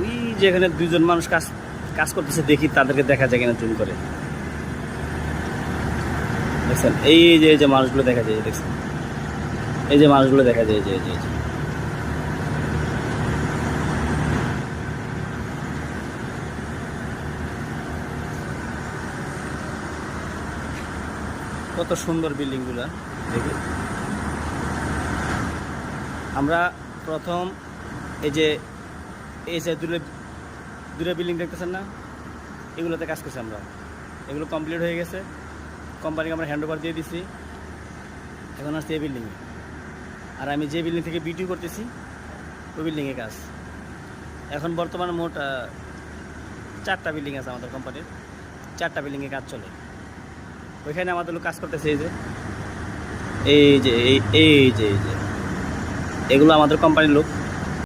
ওই যেখানে দুইজন মানুষ কাজ কাজ করতেছে দেখি, তাদেরকে দেখা যায় কিনা জুম করে। দেখছেন এই যে মানুষগুলো দেখা যায়, দেখছেন এই যে মানুষগুলো দেখা যায়, এই যে কত সুন্দর বিল্ডিংগুলো দেখি। আমরা প্রথম এই যে দূরে বিল্ডিং দেখতেছেন না, এগুলোতে কাজ করছি আমরা। এগুলো কমপ্লিট হয়ে গেছে, কোম্পানিকে আমরা হ্যান্ড ওভার দিয়ে দিছি। এখন আসছে এই বিল্ডিংয়ে, আর আমি যে বিল্ডিং থেকে বিটিউ করতেছি ওই বিল্ডিংয়ে কাজ। এখন বর্তমানে মোট 4টা বিল্ডিং আছে আমাদের কোম্পানির, 4টা বিল্ডিংয়ে কাজ চলে। ওইখানে আমাদের লোক কাজ করতেছে। এই যে এগুলো আমাদের কোম্পানির লোক।